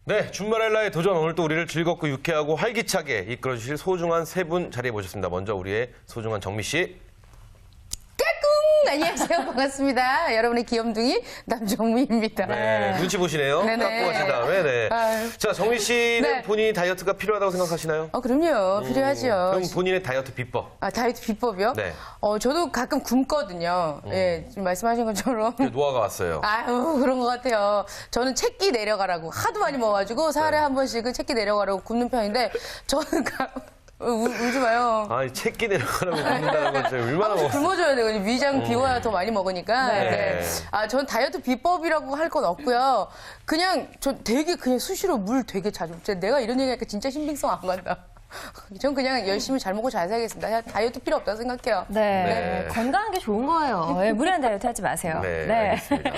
네, 준마렐라의 도전 오늘 또 우리를 즐겁고 유쾌하고 활기차게 이끌어주실 소중한 세 분 자리해 보셨습니다. 먼저 우리의 소중한 정미 씨. 안녕하세요. 반갑습니다. 여러분의 귀염둥이 남정미입니다. 네, 눈치 보시네요. 네네. 깎고 가신 다음에. 네. 아유. 자, 정미 씨는 네. 본인이 다이어트가 필요하다고 생각하시나요? 그럼요. 필요하죠. 그럼 본인의 다이어트 비법. 다이어트 비법이요? 네. 저도 가끔 굶거든요. 예, 지금 말씀하신 것처럼. 노화가 왔어요. 아유, 그런 것 같아요. 저는 채끼 내려가라고 하도 많이 먹어가지고 사흘에 한 번씩은 채끼 내려가라고 굶는 편인데 저는 울지 마요. 아, 채끼 내려가라고 굶는다는 건 진짜 얼마나 먹었어요. 굶어줘야 돼요. 위장 비워야 더 많이 먹으니까. 네. 네. 전 다이어트 비법이라고 할 건 없고요. 그냥 저 되게 그냥 수시로 물 되게 자주. 내가 이런 얘기하니까 진짜 신빙성 안 간다. 전 그냥 열심히 잘 먹고 잘 살겠습니다. 다이어트 필요 없다고 생각해요. 네. 네. 건강한 게 좋은 거예요. 네, 무리한 다이어트 하지 마세요. 네, 알겠습니다.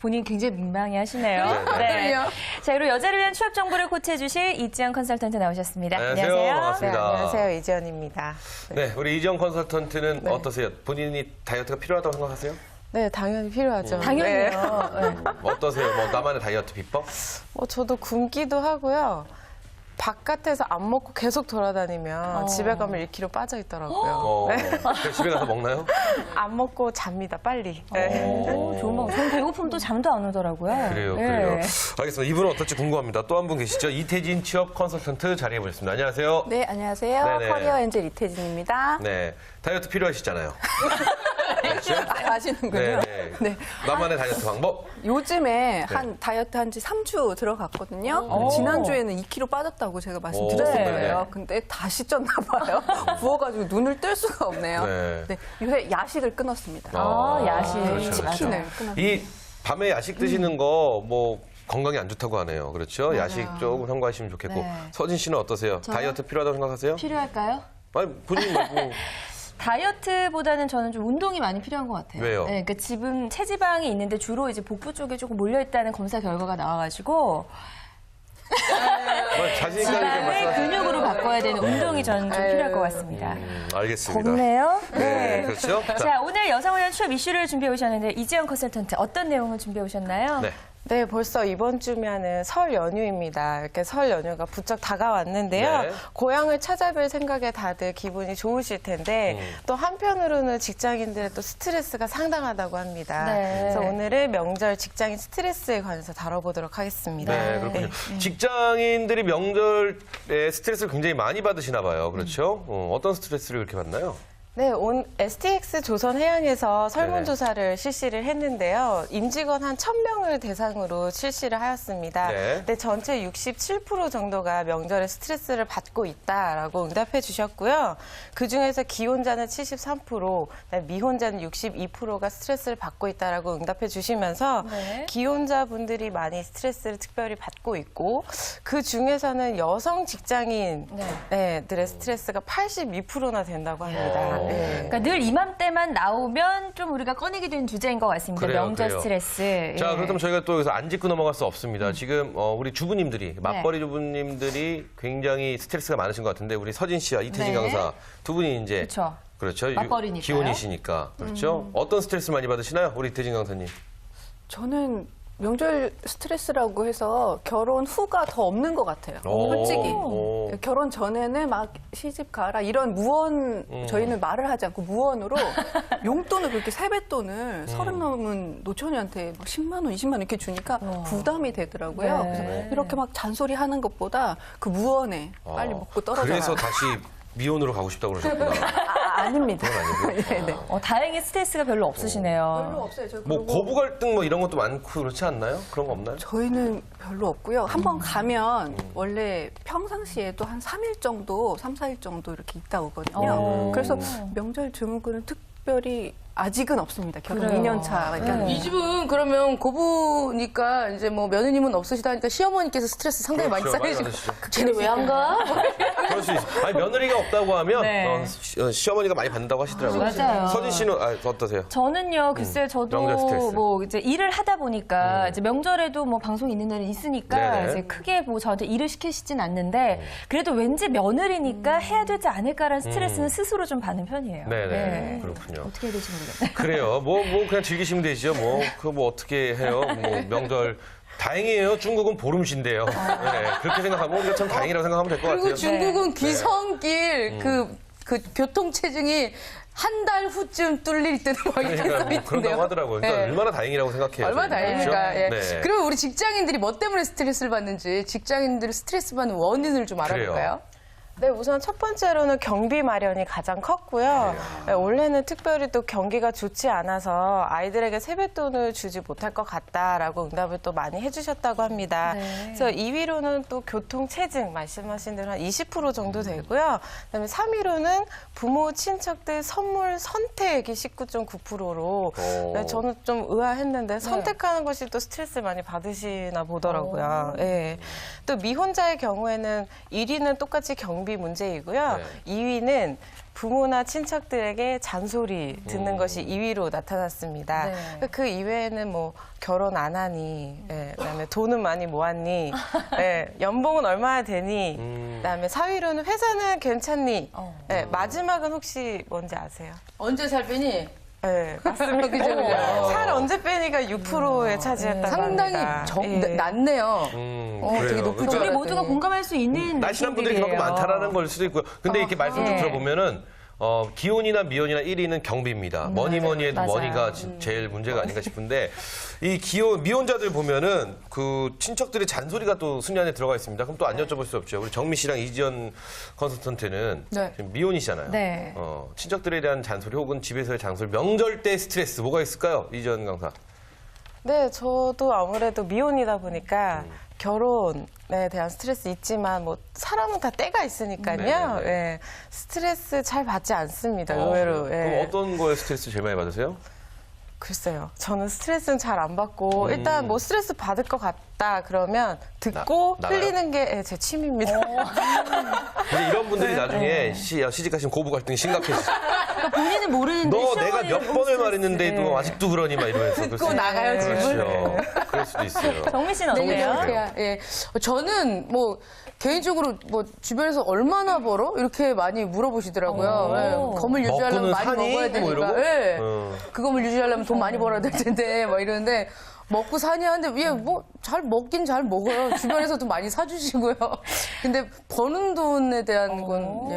본인 굉장히 민망해 하시네요. 그럼요. 자, 그리고 여자를 위한 취업 정보를 코치해 주실 이지영 컨설턴트 나오셨습니다. 안녕하세요. 반갑습니다. 네, 안녕하세요. 이지연입니다. 네, 우리 이지영 컨설턴트는 어떠세요? 본인이 다이어트가 필요하다고 생각하세요? 네, 당연히 필요하죠. 당연히요. 네. 네. 어떠세요? 뭐 나만의 다이어트 비법? 저도 굶기도 하고요. 바깥에서 안 먹고 계속 돌아다니면 집에 가면 1kg 빠져 있더라고요. 그래서 집에 가서 먹나요? 안 먹고 잡니다, 빨리. 네. 오, 좋은 방법. 저는 배고픔도 잠도 안 오더라고요. 그래요, 네. 그래요. 알겠습니다. 이분은 어떨지 궁금합니다. 또 한 분 계시죠? 이태진 취업 컨설턴트 자리해 보셨습니다. 안녕하세요. 네, 안녕하세요. 네네. 커리어 엔젤 이태진입니다. 네, 다이어트 필요하시잖아요. 아시는군요. 네, 네. 네. 나만의 다이어트 방법? 요즘에 한 다이어트 한 지 3주 들어갔거든요. 지난주에는 2kg 빠졌다고 제가 말씀드렸을 네. 거예요. 근데 다시 쪘나 봐요. 부어가지고 눈을 뜰 수가 없네요. 네. 네, 요새 야식을 끊었습니다. 야식. 그렇죠, 그렇죠. 치킨을 끊었어요. 이 밤에 야식 드시는 거 뭐 건강에 안 좋다고 하네요. 그렇죠? 야식 조금 삼가하시면 좋겠고. 네. 서진 씨는 어떠세요? 다이어트 필요하다고 생각하세요? 필요할까요? 아니, 본인 말고. 다이어트보다는 저는 좀 운동이 많이 필요한 것 같아요. 왜요? 네, 그러니까 지금 체지방이 있는데 주로 이제 복부 쪽에 조금 몰려있다는 검사 결과가 나와가지고 자신 있게 지방을 말씀하세요. 근육으로 바꿔야 되는 운동이 저는 좀 필요할 것 같습니다. 알겠습니다. 덥네요. 네, 그렇죠? 자, 오늘 여성을 위한 취업 이슈를 준비해 오셨는데 이지영 컨설턴트 어떤 내용을 준비해 오셨나요? 네. 네, 벌써 이번 주면은 설 연휴입니다. 이렇게 설 연휴가 부쩍 다가왔는데요. 네. 고향을 찾아뵐 생각에 다들 기분이 좋으실 텐데 또 한편으로는 직장인들의 또 스트레스가 상당하다고 합니다. 네. 그래서 오늘은 명절 직장인 스트레스에 관해서 다뤄보도록 하겠습니다. 네, 그렇군요. 직장인들이 명절에 스트레스를 굉장히 많이 받으시나 봐요. 그렇죠? 어떤 스트레스를 그렇게 받나요? 네, STX 조선해양에서 설문조사를 실시를 했는데요. 임직원 한 1,000명을 대상으로 실시를 하였습니다. 네. 근데 전체 67% 정도가 명절에 스트레스를 받고 있다라고 응답해 주셨고요. 그중에서 기혼자는 73%, 미혼자는 62%가 스트레스를 받고 있다라고 응답해 주시면서 네. 기혼자분들이 많이 스트레스를 특별히 받고 있고 그 중에서는 여성 직장인들의 스트레스가 82%나 된다고 합니다. 네. 그러니까 늘 이맘때만 나오면 좀 우리가 꺼내게 되는 주제인 것 같습니다. 그래요, 명절 그래요. 스트레스. 자, 예. 그렇다면 저희가 또 여기서 안 짚고 넘어갈 수 없습니다. 지금 우리 주부님들이, 맞벌이 주부님들이 굉장히 스트레스가 많으신 것 같은데 우리 서진 씨와 이태진 네. 강사 두 분이 이제 그렇죠. 그렇죠. 맞벌이니까요. 기혼이시니까. 그렇죠. 어떤 스트레스 많이 받으시나요? 우리 이태진 강사님. 저는 명절 스트레스라고 해서 결혼 후가 더 없는 것 같아요. 오. 솔직히. 오. 결혼 전에는 막 시집 가라 이런 무언 저희는 말을 하지 않고 무언으로 용돈을 그렇게 세뱃돈을 30 넘은 노처녀한테 막 10만 원, 20만 원 이렇게 주니까 부담이 되더라고요. 네. 그래서 이렇게 막 잔소리 하는 것보다 그 무언에 빨리 먹고 떨어져라. 그래서 다시 미혼으로 가고 싶다고 그러셨구나. 아닙니다. 네네. 다행히 스트레스가 별로 없으시네요. 별로 없어요. 저 뭐 그리고 거부 갈등 뭐 이런 것도 많고 그렇지 않나요? 그런 거 없나요? 저희는 별로 없고요. 한번 가면 원래 평상시에도 한 3일 정도, 3, 4일 정도 이렇게 있다 오거든요. 그래서 명절 증후군은 특별히 아직은 없습니다. 결혼 그래요. 2년 차니까. 이 집은 그러면 고부니까 이제 뭐 며느님은 없으시다니까 시어머니께서 스트레스 상당히 그렇죠, 많이 많이 쌓이시고. 받으시죠. 쟤네 왜 안 가? 그럴 수 있어요. 아니, 며느리가 없다고 하면 네. 시어머니가 많이 받는다고 하시더라고요. 맞아요. 서진 씨는 어떠세요? 저는요, 글쎄요, 명절 스트레스. 저도 뭐 이제 일을 하다 보니까 이제 명절에도 뭐 방송 있는 날은 있으니까 네네. 이제 크게 뭐 저한테 일을 시키시진 않는데 그래도 왠지 며느리니까 해야 되지 않을까라는 스트레스는 스스로 좀 받는 편이에요. 네네. 네. 그렇군요. 어떻게 해야 될지 모르겠네요. 그래요. 뭐 그냥 즐기시면 되죠. 뭐, 그거 뭐 어떻게 해요. 뭐, 명절 다행이에요. 중국은 보름신데요. 네, 그렇게 생각하면 우리가 참 다행이라고 생각하면 될 것 같아요. 그리고 중국은 귀성길 그 교통체증이 한 달 후쯤 뚫릴 듯 막 이렇게 그러니까 써 뭐 그런다고 있던데요. 하더라고요. 그러니까 네. 얼마나 다행이라고 생각해요. 얼마나 다행입니까? 예. 네. 그러면 우리 직장인들이 뭐 때문에 스트레스를 받는지 직장인들이 스트레스 받는 원인을 좀 알아볼까요? 네, 우선 첫 번째로는 경비 마련이 가장 컸고요. 네, 올해는 특별히 또 경기가 좋지 않아서 아이들에게 세뱃돈을 주지 못할 것 같다라고 응답을 또 많이 해주셨다고 합니다. 그래서 2위로는 또 교통체증 말씀하신 대로 한 20% 정도 되고요. 그다음에 3위로는 부모, 친척들 선물 선택이 19.9%로 네, 저는 좀 의아했는데 선택하는 것이 또 스트레스를 많이 받으시나 보더라고요. 네. 또 미혼자의 경우에는 1위는 똑같이 경비 문제이고요. 네. 2위는 부모나 친척들에게 잔소리 듣는 것이 2위로 나타났습니다. 네. 그 이외에는 뭐 결혼 안 하니, 예, 그다음에 돈은 많이 모았니, 예, 연봉은 얼마나 되니, 그다음에 4위로는 회사는 괜찮니, 예, 마지막은 혹시 뭔지 아세요? 언제 살 빼니? 네, 맞습니다. 그죠, 그죠. 살 언제 빼니가 6%에 차지했다고 상당히 합니다. 낮네요. 되게 그래요. 높은 그러니까 우리 모두가 공감할 수 있는 날씬한 분들이 느낌들이에요. 그만큼 많다라는 걸 수도 있고요. 근데 이렇게 말씀 좀 네. 들어보면은 기혼이나 미혼이나 1위는 경비입니다. 뭐니 해도 맞아요. 머니가 제일 문제가 아닌가 싶은데 이 미혼자들 보면은 그 친척들의 잔소리가 또 순위 안에 들어가 있습니다. 그럼 또 안 여쭤볼 수 없죠. 우리 정미 씨랑 이지연 컨설턴트는 네. 지금 미혼이시잖아요. 네. 친척들에 대한 잔소리 혹은 집에서의 잔소리, 명절 때 스트레스 뭐가 있을까요? 이지연 강사. 네, 저도 아무래도 미혼이다 보니까 결혼에 대한 스트레스 있지만 뭐 사람은 다 때가 있으니까요. 네네네. 예, 스트레스 잘 받지 않습니다. 의외로. 그럼 예. 어떤 거에 스트레스 제일 많이 받으세요? 글쎄요. 저는 스트레스는 잘 안 받고 일단 뭐 스트레스 받을 것 같다 그러면 듣고 나가요? 흘리는 게 제 취미입니다. 근데 이런 분들이 나중에 시집가시면 고부 갈등이 심각해지죠. 본인은 모르는데 너 내가 몇 번을 말했는데도 아직도 그러니까 그러니 막 이러면서. 듣고 나가요, 집을. 그렇죠. 그럴 수도 있어요. 정미 씨는 되게 어때요? 상태야. 예. 저는 뭐 개인적으로 뭐 주변에서 얼마나 벌어? 이렇게 많이 물어보시더라고요. 예. 건물 유지하려면 먹고는 많이 사니? 먹어야 뭐 되니까. 이러고? 예. 그 건물 유지하려면 돈 많이 벌어야 될 텐데 막 이러는데 먹고 사니 하는데 얘 뭐 잘 먹긴 잘 먹어요. 주변에서도 많이 사주시고요. 근데 버는 돈에 대한 건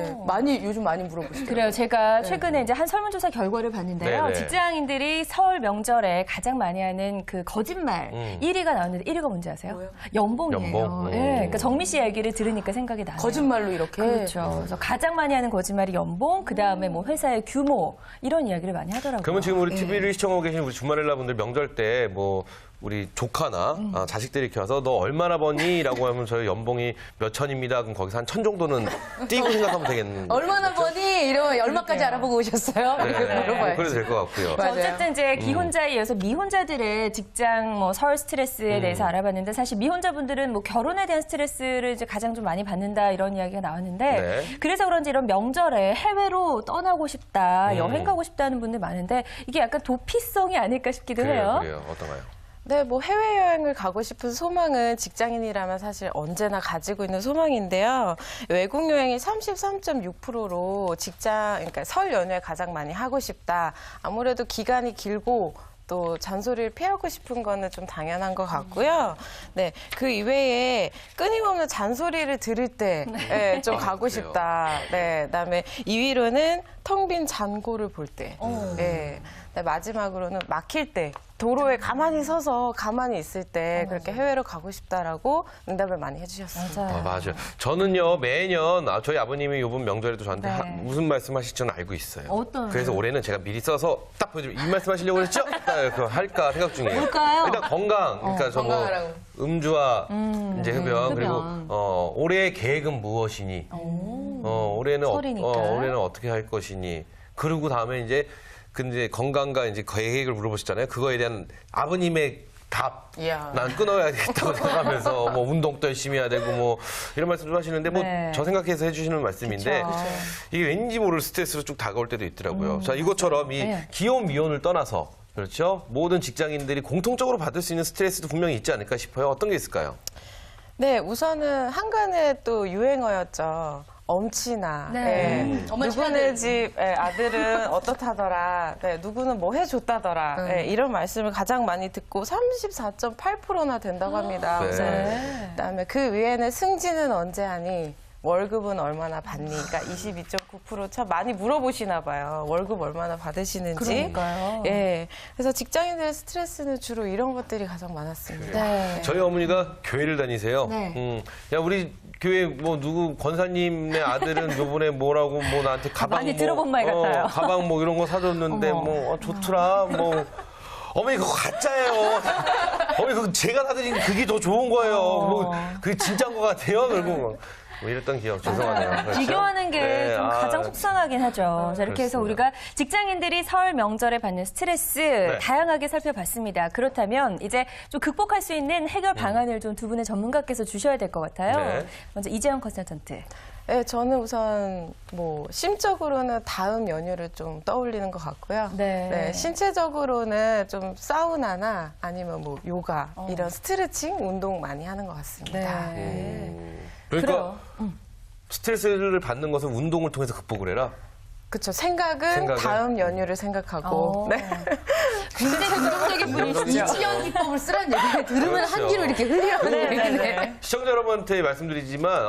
요즘 많이 물어보시더라고요. 그래요. 제가 최근에 이제 한 설문조사 결과를 봤는데요. 네네. 직장인들이 설 명절에 가장 많이 하는 그 거짓말 1위가 나왔는데 1위가 뭔지 아세요? 연봉이에요. 연봉? 네. 그러니까 정미 씨 얘기를 들으니까 생각이 나요. 거짓말로 이렇게. 그렇죠. 그래서 가장 많이 하는 거짓말이 연봉, 그 다음에 뭐 회사의 규모 이런 이야기를 많이 하더라고요. 그러면 지금 우리 TV를 시청하고 계신 우리 주말엘라 분들 명절 때 뭐 우리 조카나 자식들이 이렇게 와서 너 얼마나 버니? 라고 하면 저희 연봉이 몇 천입니다. 그럼 거기서 한 천 정도는 띄고 생각하면 되겠는. 얼마나 버니? 이러면 얼마까지 알아보고 오셨어요? 이렇게 물어봐야지. 그래도 될 것 같고요. 맞아요. 어쨌든 이제 기혼자에 이어서 미혼자들의 직장 뭐 설 스트레스에 대해서 알아봤는데 사실 미혼자분들은 뭐 결혼에 대한 스트레스를 이제 가장 좀 많이 받는다 이런 이야기가 나왔는데 네. 그래서 그런지 이런 명절에 해외로 떠나고 싶다, 여행 가고 싶다는 분들 많은데 이게 약간 도피성이 아닐까 싶기도 해요. 그래요. 어떤가요? 네, 뭐 해외여행을 가고 싶은 소망은 직장인이라면 사실 언제나 가지고 있는 소망인데요. 외국 여행이 33.6%로 그러니까 설 연휴에 가장 많이 하고 싶다. 아무래도 기간이 길고 또 잔소리를 피하고 싶은 거는 좀 당연한 것 같고요. 네, 그 이외에 끊임없는 잔소리를 들을 때 좀 가고 그래요? 싶다. 네, 그다음에 2위로는 텅 빈 잔고를 볼 때. 네, 마지막으로는 막힐 때. 도로에 가만히 서서 가만히 있을 때 그렇게 해외로 가고 싶다라고 응답을 많이 해주셨습니다. 맞아요. 저는요, 매년, 저희 아버님이 이번 명절에도 저한테 네. 무슨 말씀 하실지 저는 알고 있어요. 어떤? 그래서 올해는 제가 미리 써서 딱 보여드리면 이 말씀 하시려고 그랬죠? 딱 그거 할까 생각 중이에요. 뭘까요? 일단 건강. 그러니까 저 뭐 건강하라고. 음주와 이제 흡연, 그리고 흡연. 올해의 계획은 무엇이니? 올해는 설이니까. 올해는 어떻게 할 것이니? 그리고 다음에 이제 근데 건강과 이제 계획을 물어보셨잖아요. 그거에 대한 아버님의 답. 이야. 난 끊어야겠다고 생각하면서 뭐 운동도 열심히 해야 되고 뭐 이런 말씀도 하시는데 뭐 네. 저 생각해서 해주시는 말씀인데 이게 왠지 모를 스트레스로 쭉 다가올 때도 있더라고요. 자, 이것처럼 이 네. 기혼 미혼을 떠나서 그렇죠. 모든 직장인들이 공통적으로 받을 수 있는 스트레스도 분명히 있지 않을까 싶어요. 어떤 게 있을까요? 네, 우선은 한간에 또 유행어였죠. 엄친아, 네. 엄마 누구네 친아들. 집 아들은 어떻다더라, 누구는 뭐 해줬다더라, 이런 말씀을 가장 많이 듣고 34.8%나 된다고 합니다. 네. 우선. 그다음에 그 위에는 승진은 언제 하니? 월급은 얼마나 받니? 그러니까 22.9% 참 많이 물어보시나 봐요. 월급 얼마나 받으시는지. 그러니까요. 예. 그래서 직장인들의 스트레스는 주로 이런 것들이 가장 많았습니다. 네. 저희 어머니가 교회를 다니세요. 네. 야 우리 교회 뭐 누구 권사님네 아들은 요번에 뭐라고 뭐 나한테 가방 많이 뭐, 들어본 말 같아요. 가방 뭐 이런 거 사줬는데 뭐 좋더라 뭐. 어머니 그거 가짜예요. 어머니 그거 제가 사드린 그게 더 좋은 거예요. 뭐 그게 진짜인 것 같아요. 그리고 뭐 이랬던 기억 죄송하네요. 그렇죠? 비교하는 게 네, 좀 가장 속상하긴 하죠. 자, 이렇게 해서 그렇습니다. 우리가 직장인들이 설 명절에 받는 스트레스 다양하게 살펴봤습니다. 그렇다면 이제 좀 극복할 수 있는 해결 방안을 좀 두 분의 전문가께서 주셔야 될 것 같아요. 네. 먼저 이재영 컨설턴트. 네, 저는 우선 뭐 심적으로는 다음 연휴를 좀 떠올리는 것 같고요. 네. 신체적으로는 좀 사우나나 아니면 뭐 요가 이런 스트레칭 운동 많이 하는 것 같습니다. 그러니까 스트레스를 받는 것은 운동을 통해서 극복을 해라. 그렇죠. 생각은 다음 연휴를 생각하고. 네. 굉장히 긍정적인 분이시죠. 이지연 기법을 쓰라는 얘기를 들으면 그렇죠. 한 귀로 이렇게 흘리는 얘기네. 시청자 여러분한테 말씀드리지만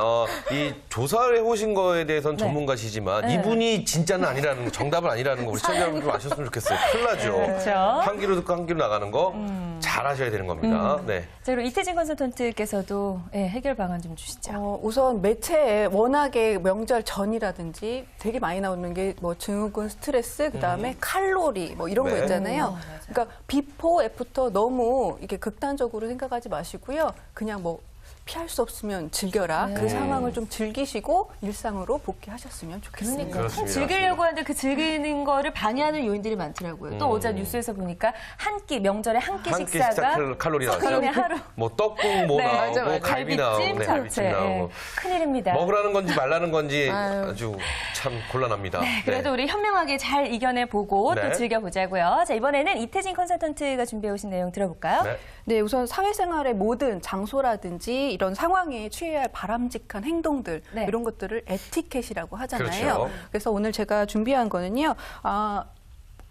이 조사를 해오신 거에 대해서는 전문가시지만 이분이 진짜는 아니라는 거, 정답은 아니라는 거 우리 시청자 여러분 좀 아셨으면 좋겠어요. 큰일 나죠. 그렇죠. 한 귀로 듣고 한 귀로 나가는 거 잘하셔야 되는 겁니다. 네. 자, 그리고 이태진 컨설턴트께서도 해결 방안 좀 주시죠. 우선 매체에 워낙에 명절 전이라든지 되게 많이 나오는 게 뭐 증후군 스트레스, 그다음에 칼로리 뭐 이런 거 네. 있잖아요. 그러니까 비포, 애프터 너무 이게 극단적으로 생각하지 마시고요. 그냥 뭐 피할 수 없으면 즐겨라. 그 상황을 좀 즐기시고 일상으로 복귀하셨으면 좋겠습니다. 그렇습니다. 즐기려고 하는데 그 즐기는 거를 방해하는 요인들이 많더라고요. 또 어제 뉴스에서 보니까 한 끼, 명절에 한 끼 한 끼 식사가 식사 칼로리 나왔죠. 그러네, 하루. 뭐 떡국 뭐 네. 나오고 맞아. 갈비 나오고 갈비찜, 갈비찜 잡채. 나오고 큰일입니다. 먹으라는 건지 말라는 건지 아주 참 곤란합니다. 그래도 우리 현명하게 잘 이겨내보고 네. 또 즐겨보자고요. 자, 이번에는 이태진 컨설턴트가 준비해 오신 내용 들어볼까요? 네. 네, 우선 사회생활의 모든 장소라든지 이런 상황에 취해야 할 바람직한 행동들 네. 이런 것들을 에티켓이라고 하잖아요. 그렇죠. 그래서 오늘 제가 준비한 거는요.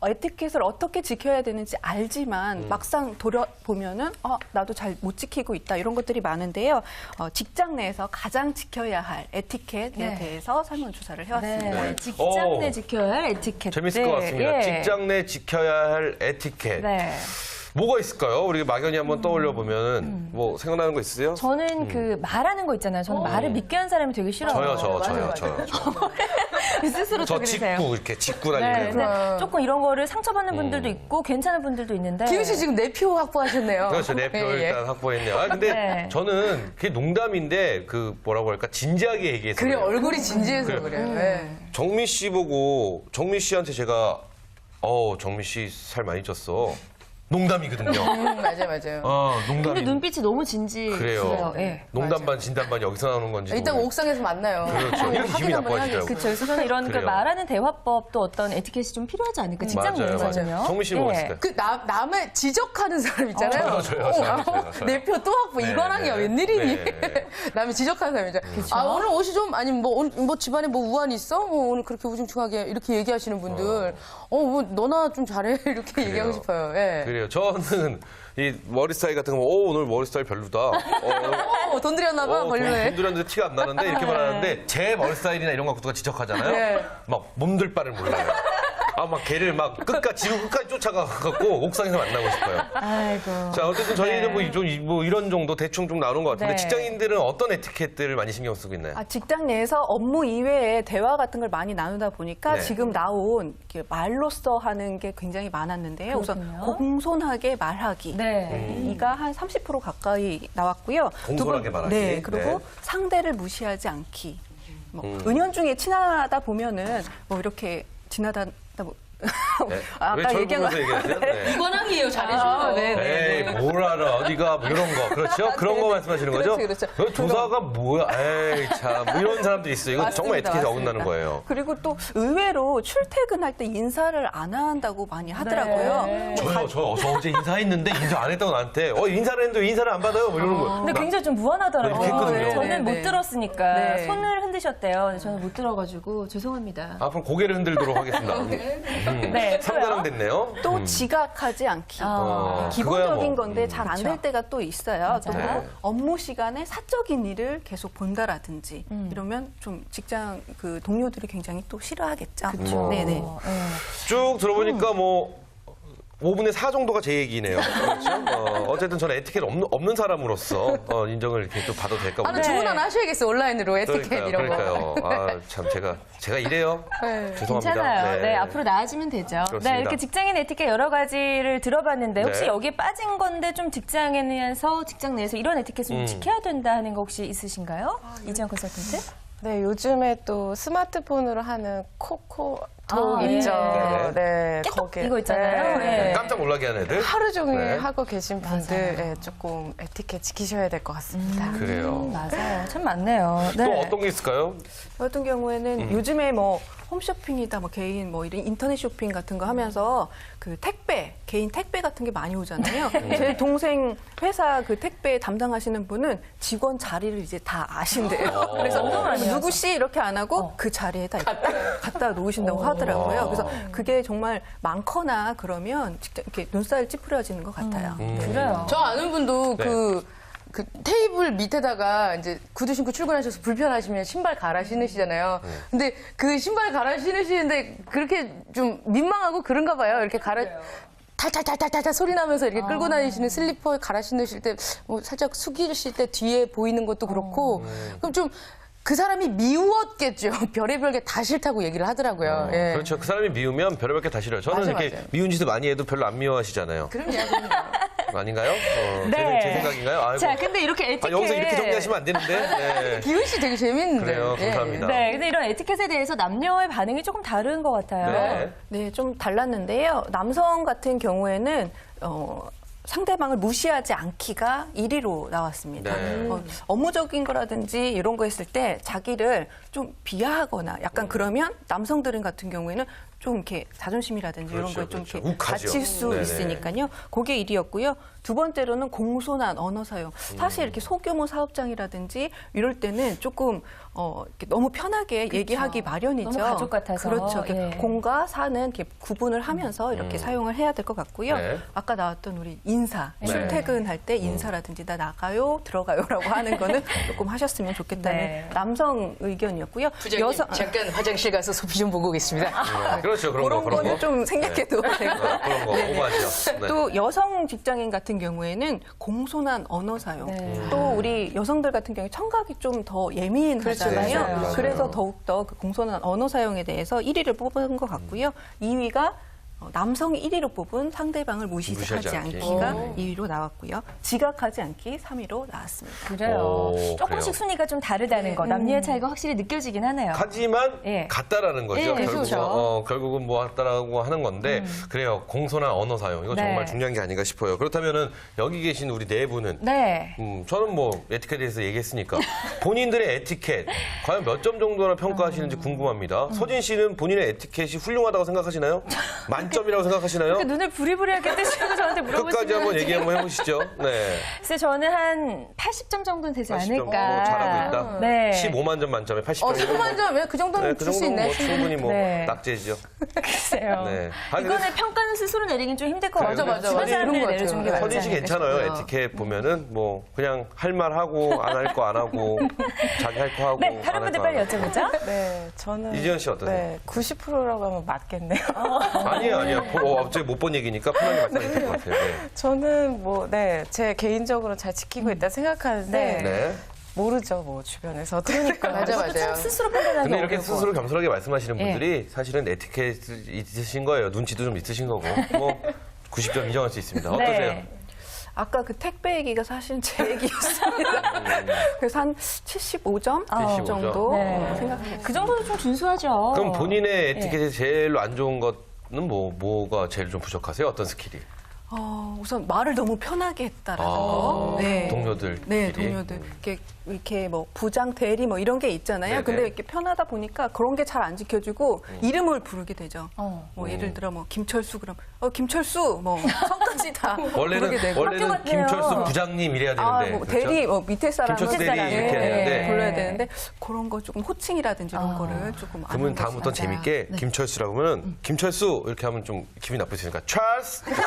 에티켓을 어떻게 지켜야 되는지 알지만 막상 돌아보면은 나도 잘 못 지키고 있다 이런 것들이 많은데요. 직장 내에서 가장 지켜야 할 에티켓에 네. 대해서 설문 조사를 해왔습니다. 네. 직장 내 오. 지켜야 할 에티켓. 재밌을 것 같습니다. 직장 내 지켜야 할 에티켓. 네. 뭐가 있을까요? 우리 막연히 한번 떠올려 보면 뭐 생각나는 거 있으세요? 저는 그 말하는 거 있잖아요. 저는 말을 믿게 하는 사람이 되게 싫어요. 저요. 스스로 저 또 그러세요. 직구 이렇게 직구 네, 달리는. 근데 조금 이런 거를 상처받는 분들도 있고 괜찮은 분들도 있는데. 기훈 씨 지금 내표 확보하셨네요. 그렇죠. 내 표 예, 예. 일단 확보했네요. 근데 네. 저는 그게 농담인데 그 뭐라고 할까 진지하게 얘기해서 그래, 그래요. 얼굴이 진지해서 그래요. 예. 정미 씨 보고 정미 씨한테 제가 정미 씨 살 많이 쪘어. 농담이거든요. 맞아요. 농담이. 근데 눈빛이 너무 진지해요. 그래요. 예. 농담 반 진담 반 여기서 나오는 건지. 일단 옥상에서 만나요. 그렇죠. 이렇게 기분이 나빠지더라고요. 그렇죠. 그래서 저는 이런 그 그래요. 말하는 대화법도 어떤 에티켓이 좀 필요하지 않을까. 직장 맞아요. 내에서는요. 정미 씨는 뭐가 예. 있을까요? 그 남을 지적하는 사람 있잖아요. 저요. 내표 또 확보 네, 이거랑이야 네. 웬일이니? 네. 남을 지적하는 사람 있잖아요. 오늘 옷이 좀 아니면 뭐 집안에 뭐 우환 있어? 오늘 그렇게 우중충하게 이렇게 얘기하시는 분들, 뭐 너나 좀 잘해 이렇게 얘기하고 싶어요. 예. 그래요. 저는 이 머리 스타일 같은 거, 오늘 머리 스타일 별로다. 돈 들였나 봐, 벌레. 돈 들였는데 티가 안 나는데 이렇게 말하는데 제 머리 스타일이나 이런 거 누가 지적하잖아요. 네. 막 몸둘 바를 몰라요. 막 걔를 막 지구 끝까지 쫓아가갖고 옥상에서 만나고 싶어요. 아이고. 자, 어쨌든 저희는 뭐 이런 정도 대충 좀 나오는 것 같은데 네. 직장인들은 어떤 에티켓들을 많이 신경 쓰고 있나요? 직장 내에서 업무 이외에 대화 같은 걸 많이 나누다 보니까 네. 지금 나온 이렇게 말로써 하는 게 굉장히 많았는데요. 우선 그렇군요. 공손하게 말하기. 네. 이가 한 30% 가까이 나왔고요. 공손하게 말하기. 네. 그리고 네. 상대를 무시하지 않기. 뭐 은연중에 친하다 보면은 뭐 이렇게 지나다 뭐 왜 저를 얘기한 보면서 얘기하세요? 네. 이관왕이에요. 잘해줘요. 네. 에이, 뭘 알아. 어디가 뭐 이런 거. 그렇죠? 그런 거 말씀하시는 거죠? 그렇죠. 조사가 뭐야. 에이, 참. 뭐 이런 사람도 있어요. 이거 정말 맞습니다, 에티켓에 맞습니다. 어긋나는 거예요. 그리고 또 의외로 출퇴근할 때 인사를 안 한다고 많이 하더라고요. 저 어제 인사했는데 인사 안 했다고 나한테 인사를 했는데 왜 인사를 안 받아요? 뭐 이러는 거예요. 근데 굉장히 좀 무안하더라고요. 이렇게 했거든요. 저는 못 네. 들었으니까 네. 손을 흔드셨대요. 근데 저는 못 들어가지고 죄송합니다. 앞으로 고개를 흔들도록 하겠습니다. 네, 상가랑 됐네요. 또 지각하지 않기. 그거야 기본적인 뭐. 건데 잘 안 될 때가 또 있어요. 또 맞아요. 그리고 업무 시간에 사적인 일을 계속 본다라든지 이러면 좀 직장 그 동료들이 굉장히 또 싫어하겠죠. 네네. 쭉 들어보니까 뭐 5분의 4 정도가 제 얘기네요. 그렇죠? 어쨌든 저는 에티켓 없는 사람으로서 인정을 이렇게 또 받아도 될까 아, 모르겠어요. 주문 하나 하셔야겠어. 온라인으로 에티켓 이런 거. 그러니까요. 아, 참 제가 이래요. 죄송합니다. 괜찮아요. 네. 앞으로 나아지면 되죠. 그렇습니다. 네, 이렇게 직장인 에티켓 여러 가지를 들어봤는데 혹시 네. 여기에 빠진 건데 좀 직장에 대해서 직장 내에서 이런 에티켓을 좀 지켜야 된다 하는 거 혹시 있으신가요? 이지영 컨설턴트? 네, 요즘에 또 스마트폰으로 하는 코코톡 예. 있죠. 네. 네, 깨톡 이거 있잖아요. 네. 네. 깜짝 놀라게 하는 애들. 하루 종일 네. 하고 계신 분들 네, 조금 에티켓 지키셔야 될 것 같습니다. 그래요. 맞아요. 참 많네요. 또 네. 어떤 게 있을까요? 저 같은 경우에는 요즘에 뭐 홈쇼핑이다, 뭐 개인 뭐 이런 인터넷 쇼핑 같은 거 하면서 그 택배, 개인 택배 같은 게 많이 오잖아요. 제 동생 회사 그 택배 담당하시는 분은 직원 자리를 이제 다 아신대요. 그래서 누구 씨 이렇게 안 하고 그 자리에다 갖다 놓으신다고 하더라고요. 그래서 그게 정말 많거나 그러면 직접 이렇게 눈살 찌푸려지는 것 같아요. 그래요. 저 아는 분도 네. 그 테이블 밑에다가 이제 구두 신고 출근하셔서 불편하시면 신발 갈아 신으시잖아요. 근데 그 신발 갈아 신으시는데 그렇게 좀 민망하고 그런가 봐요. 이렇게 탈탈탈탈탈 소리 나면서 이렇게 끌고 다니시는 슬리퍼 갈아 신으실 때 뭐 살짝 숙이실 때 뒤에 보이는 것도 그렇고 그럼 좀 그 사람이 미웠겠죠. 별의별 게 다 싫다고 얘기를 하더라고요. 예. 그렇죠. 그 사람이 미우면 별의별 게 다 싫어요. 저는 맞아, 이렇게 맞아요. 미운 짓을 많이 해도 별로 안 미워하시잖아요. 그럼요. 그럼요. 아닌가요? 네. 제 생각인가요? 아이고. 자, 근데 이렇게 에티켓. 여기서 이렇게 정리하시면 안 되는데. 네. 기훈 씨 되게 재밌는데. 그래요. 감사합니다. 네, 근데 이런 에티켓에 대해서 남녀의 반응이 조금 다른 것 같아요. 네. 네, 좀 달랐는데요. 남성 같은 경우에는 상대방을 무시하지 않기가 1위로 나왔습니다. 네. 업무적인 거라든지 이런 거 했을 때 자기를 좀 비하하거나 약간 그러면 남성들은 같은 경우에는 좀 이렇게 자존심이라든지 그렇죠, 이런 거에 좀 그렇죠. 이렇게 욱하죠. 다칠 수 네네. 있으니까요. 그게 1위였고요. 두 번째로는 공손한 언어 사용. 사실 이렇게 소규모 사업장이라든지 이럴 때는 조금 이렇게 너무 편하게 얘기하기 마련이죠. 너무 가족 같아서. 그렇죠. 이렇게 예. 공과 사는 이렇게 구분을 하면서 이렇게 사용을 해야 될 것 같고요. 네. 아까 나왔던 우리 인사, 네. 출퇴근할 때 인사라든지 나 나가요, 들어가요라고 하는 거는 조금 하셨으면 좋겠다는 네. 남성 의견이었고요. 부장님, 잠깐 화장실 가서 소피 좀 보고 오겠습니다. 그렇죠. 그런 그런 거. 거는 좀 생략해도 되고. 그런 거. 오버하죠. 네. 또 여성 직장인 같은 경우에는 공손한 언어 사용. 또 우리 여성들 같은 경우에 청각이 좀 더 예민하잖아요. 그렇죠. 맞아요. 그래서 더욱더 그 공손한 언어 사용에 대해서 1위를 뽑은 것 같고요. 2위가 남성이 1위로 뽑은 상대방을 무시하지 무시하지 않기. 않기가 2위로 나왔고요. 지각하지 않기 3위로 나왔습니다. 그래요. 오, 조금씩 그래요. 순위가 좀 다르다는 거. 남녀의 차이가 확실히 느껴지긴 하네요. 하지만 예. 같다라는 거죠. 예, 결국은, 그렇죠. 결국은 뭐 같다라고 하는 건데 그래요. 공손한 언어 사용 이거 네. 정말 중요한 게 아닌가 싶어요. 그렇다면은 여기 계신 우리 네 분은 네. 저는 뭐 에티켓에 대해서 얘기했으니까 본인들의 에티켓 과연 몇 점 정도나 평가하시는지 궁금합니다. 서진 씨는 본인의 에티켓이 훌륭하다고 생각하시나요? 만점이라고 생각하시나요? 이렇게 눈을 부리부리하게 뜨시고 저한테 물어보시면 끝까지 한번 얘기 한번 해보시죠. 네. 글쎄 저는 한 80점 정도는 되지 80점 않을까. 잘하고 있다. 네. 15만 점 만점에 80점. 15만 점, 그 정도는 그 줄 수 정도는 있네. 뭐 충분히 뭐 네. 낙제죠. 글쎄요. 네. 아니, 이거는 평가는 스스로 내리긴 좀 힘들 것 그래요. 같아요. 맞아. 주변 그런 사람들이 것 내려주는 게 같아요. 맞지 서진 씨 않을까 괜찮아요. 싶어요. 에티켓 보면은 뭐 그냥 할 말 하고 안 할 거 안 하고 자기 할 거 하고. 네, 다른 분들 빨리 여쭤보죠. 네, 저는 이지연 씨 어떠세요? 네, 90%라고 하면 맞겠네요. 아니에요. 갑자기 못 본 얘기니까 편하게 말씀해 주실 것 같아요. 네. 저는 뭐, 네, 제 개인적으로 잘 지키고 있다 생각하는데 네. 모르죠, 뭐 주변에서. 그러니까 맞아, 참 맞아요. 스스로 판단하기 근데 이렇게 어려워. 스스로 겸손하게 말씀하시는 예. 분들이 사실은 에티켓 있으신 거예요. 눈치도 좀 있으신 거고. 뭐 90점 인정할 수 있습니다. 어떠세요? 네. 아까 그 택배 얘기가 사실은 제 얘기였습니다. 그래서 한 75점 75점. 정도 네. 생각합니다. 그 정도는 좀 준수하죠. 그럼 본인의 에티켓에 제일로 안 좋은 것 뭐가 제일 좀 부족하세요? 어떤 스킬이? 우선 말을 너무 편하게 했다라는 거. 동료들. 네, 동료들. 이렇게 뭐 부장, 대리 뭐 이런 게 있잖아요. 네네. 근데 이렇게 편하다 보니까 그런 게 잘 안 지켜지고 이름을 부르게 되죠. 뭐 예를 들어 뭐 김철수 그럼 김철수 뭐 성까지 다 부르게 되고. 원래는 학교 김철수 같네요. 부장님 이래야 되는데. 뭐 그렇죠? 대리 밑에 사람은 김철수 대리 이렇게 되는데. 불러야 되는데 그런 거 조금 호칭이라든지 이런 거를 조금 안 그러면 하는 다음부터 것이 재밌게 김철수라고 하면 김철수 이렇게 하면 좀 기분이 나쁘시니까 찰스 이렇게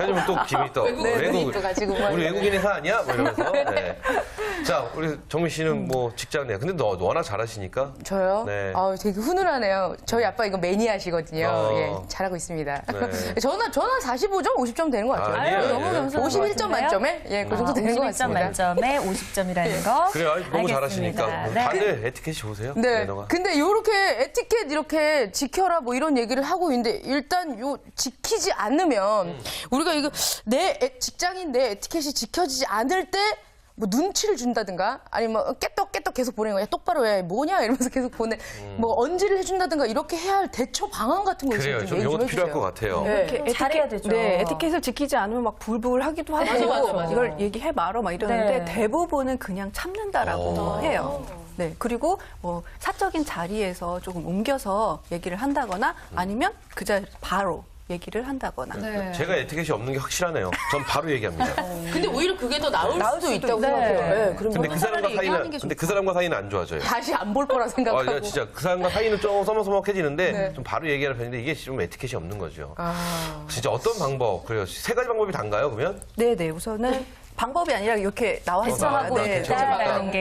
해주면 또 기분이 또 외국인이 또 가지고 막 우리 외국인 회사 아니야? 뭐 이러면서. 네. 자, 우리 정민 씨는 뭐 직장 내. 근데 너 워낙 잘하시니까. 저요? 네. 되게 훈훈하네요. 저희 아빠 이거 매니아시거든요. 예, 잘하고 있습니다. 네. 저는 45점, 50점 되는 것 같아요. 아니에요. 네, 너무 감사합니다. 51점 만점에 예, 그 정도 되는 것 51점 같습니다. 만점에 50점이라는 거. 그래요. 너무 알겠습니다. 잘하시니까. 네. 다들 에티켓이 좋으세요? 네. 매너가. 근데 요렇게 에티켓 이렇게 지켜라 뭐 이런 얘기를 하고 있는데 일단 요 지키지 않으면 우리가 이거 직장인 내 에티켓이 지켜지지 않을 때 뭐 눈치를 준다든가 아니면 깨떡깨떡 계속 보내는 거야. 똑바로 해. 뭐냐 이러면서 계속 보내. 뭐 언지를 해준다든가 이렇게 해야 할 대처 방안 같은 거 그래요. 있으면 좀 얘기 좀 이것도 필요할 해주세요. 것 같아요. 네. 이렇게 잘해야 되죠. 네, 에티켓을 지키지 않으면 막 불불 하기도 하고 맞아. 이걸 얘기해 말어 막 이러는데 네. 대부분은 그냥 참는다라고 해요. 네, 그리고 뭐 사적인 자리에서 조금 옮겨서 얘기를 한다거나 아니면 그 자리 바로 얘기를 한다거나. 네. 제가 에티켓이 없는 게 확실하네요. 전 바로 얘기합니다. 근데 오히려 그게 더 나을 수도 있다고 네. 생각해요. 네, 그럼 근데 그 사람과 사이는 그 사람과 사이는 안 좋아져요. 다시 안 볼 거라 아, 생각하고. 진짜 그 사람과 사이는 좀 서먹서먹해지는데 네. 좀 바로 얘기하는 편인데 이게 좀 에티켓이 없는 거죠. 아. 진짜 어떤 방법? 그래요. 세 가지 방법이 단가요? 그러면? 네, 네. 우선은 방법이 아니라 이렇게 나왔어요. 대처하고 네, 있다라는 네.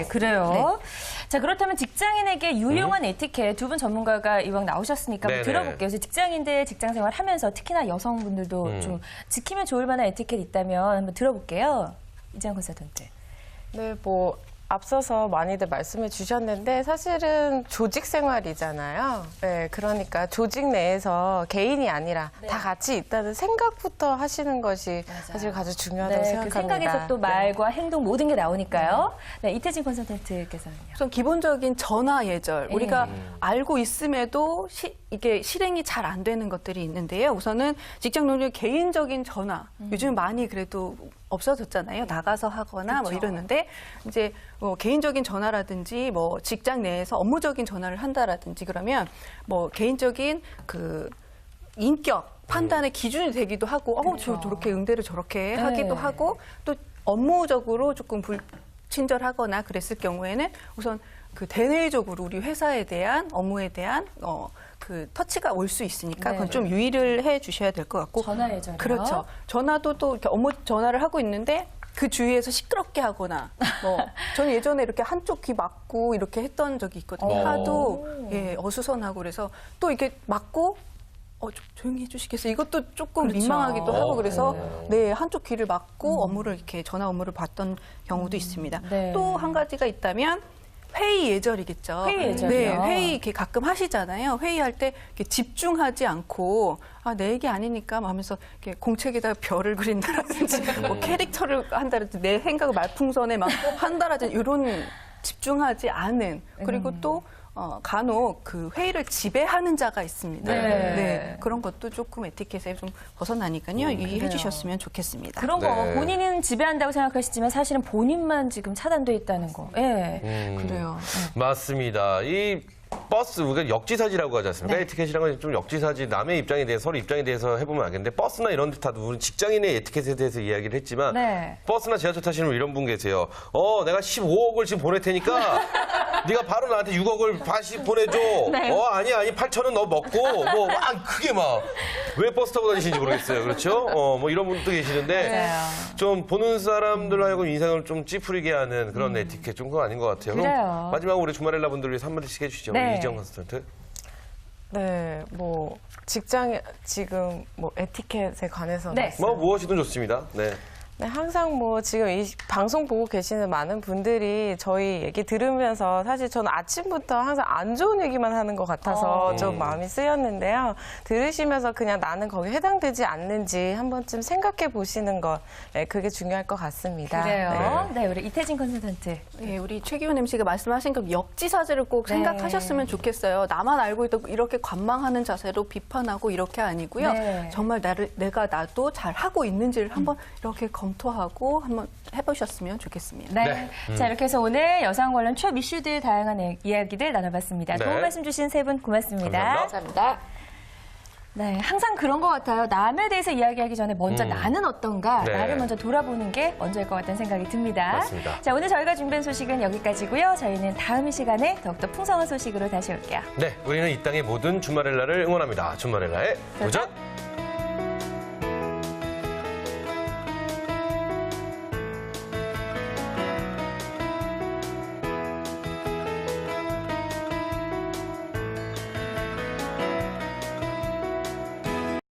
게 그래요. 자, 그렇다면 직장인에게 유용한 에티켓 두 분 전문가가 이왕 나오셨으니까 한번 네네. 들어볼게요. 그래서 직장인들 직장 생활 하면서 특히나 여성분들도 좀 지키면 좋을 만한 에티켓 있다면 한번 들어볼게요. 이재영 컨설턴트. 네, 뭐 앞서서 많이들 말씀해 주셨는데 사실은 조직 생활이잖아요. 네, 그러니까 조직 내에서 개인이 아니라 다 같이 있다는 생각부터 하시는 것이 사실 가장 중요하다고 네, 그 생각합니다. 생각에서 또 말과 행동 모든 게 나오니까요. 네, 이태진 컨설턴트께서는요. 우선 기본적인 전화 예절. 네. 우리가 알고 있음에도 이게 실행이 잘 안 되는 것들이 있는데요. 우선은 직장 동료 개인적인 전화. 요즘 많이 그래도 없어졌잖아요. 나가서 하거나 뭐 이러는데 이제 뭐 개인적인 전화라든지 뭐 직장 내에서 업무적인 전화를 한다라든지 그러면 뭐 개인적인 그 인격 판단의 기준이 되기도 하고 저렇게 응대를 저렇게 하기도 하고 또 업무적으로 조금 불친절하거나 그랬을 경우에는 우선 그 대내적으로 우리 회사에 대한 업무에 대한 그 터치가 올 수 있으니까 그건 좀 유의를 해 주셔야 될 것 같고. 전화 예절이요? 그렇죠. 전화도 또 이렇게 업무 전화를 하고 있는데 그 주위에서 시끄럽게 하거나 뭐 저는 예전에 이렇게 한쪽 귀 막고 이렇게 했던 적이 있거든요. 하도 어수선하고 그래서 또 이렇게 막고 좀 조용히 해주시겠어요? 이것도 조금 민망하기도 하고 그래서 네 한쪽 귀를 막고 업무를 이렇게 전화 업무를 봤던 경우도 있습니다. 네. 또 한 가지가 있다면 회의 예절이겠죠. 회의 예절이요? 네, 회의 이렇게 가끔 하시잖아요. 회의할 때 이렇게 집중하지 않고 내 얘기 아니니까 하면서 이렇게 공책에다가 별을 그린다라든지 뭐 캐릭터를 한다든지 내 생각을 말풍선에 막 한다라든지 이런 집중하지 않은 그리고 또 간혹 그 회의를 지배하는 자가 있습니다. 네. 네, 그런 것도 조금 에티켓에 좀 벗어나니까요. 유의해 주셨으면 좋겠습니다. 그런 거 네. 본인은 지배한다고 생각하시지만 사실은 본인만 지금 차단돼 있다는 거. 예. 그래요. 맞습니다. 이 버스 우리가 역지사지라고 하지 않습니까? 에티켓이라는 건 좀 역지사지 남의 입장에 대해서 서로 입장에 대해서 해보면 알겠는데 버스나 이런 데 타도 우리 직장인의 에티켓에 대해서 이야기를 했지만 네. 버스나 지하철 타시는 분 이런 분 계세요. 내가 15억을 지금 보낼 테니까 네가 바로 나한테 6억을 다시 보내줘. 아니 8천은 너 먹고 뭐 막 크게 막 왜 버스 타고 다니시는지 모르겠어요. 그렇죠? 뭐 이런 분도 계시는데 좀 보는 사람들로 하여금 인상을 좀 찌푸리게 하는 그런 에티켓 좀 그거 아닌 것 같아요. 그래요. 그럼 마지막으로 우리 주말엘라 분들을 위해서 한마디씩 해주시죠. 네. 우리 이지영 컨설턴트. 네, 뭐 직장에 지금 뭐 에티켓에 관해서 네. 뭐 무엇이든 좋습니다. 네. 네, 항상 뭐 지금 이 방송 보고 계시는 많은 분들이 저희 얘기 들으면서 사실 저는 아침부터 항상 안 좋은 얘기만 하는 것 같아서 좀 마음이 쓰였는데요. 들으시면서 그냥 나는 거기에 해당되지 않는지 한 번쯤 생각해 보시는 것, 네, 그게 중요할 것 같습니다. 그래요. 네, 우리 이태진 컨설턴트. 예, 우리 최기훈 MC가 말씀하신 그 역지사지를 꼭 네. 생각하셨으면 좋겠어요. 나만 알고 있다고 이렇게 관망하는 자세로 비판하고 이렇게 아니고요. 네. 정말 내가 나도 잘 하고 있는지를 한번 이렇게 검토하고 한번 해보셨으면 좋겠습니다. 네. 자, 이렇게 해서 오늘 여성 관련 톱 이슈들 다양한 이야기들 나눠봤습니다. 네. 도움 말씀 주신 세 분 고맙습니다. 감사합니다. 감사합니다. 네, 항상 그런 것 같아요. 남에 대해서 이야기하기 전에 먼저 나는 어떤가, 네. 나를 먼저 돌아보는 게 먼저일 것 같다는 생각이 듭니다. 맞습니다. 자, 오늘 저희가 준비한 소식은 여기까지고요. 저희는 다음 이 시간에 더욱더 풍성한 소식으로 다시 올게요. 네, 우리는 이 땅의 모든 주말의 날을 응원합니다. 주말의 날의 도전!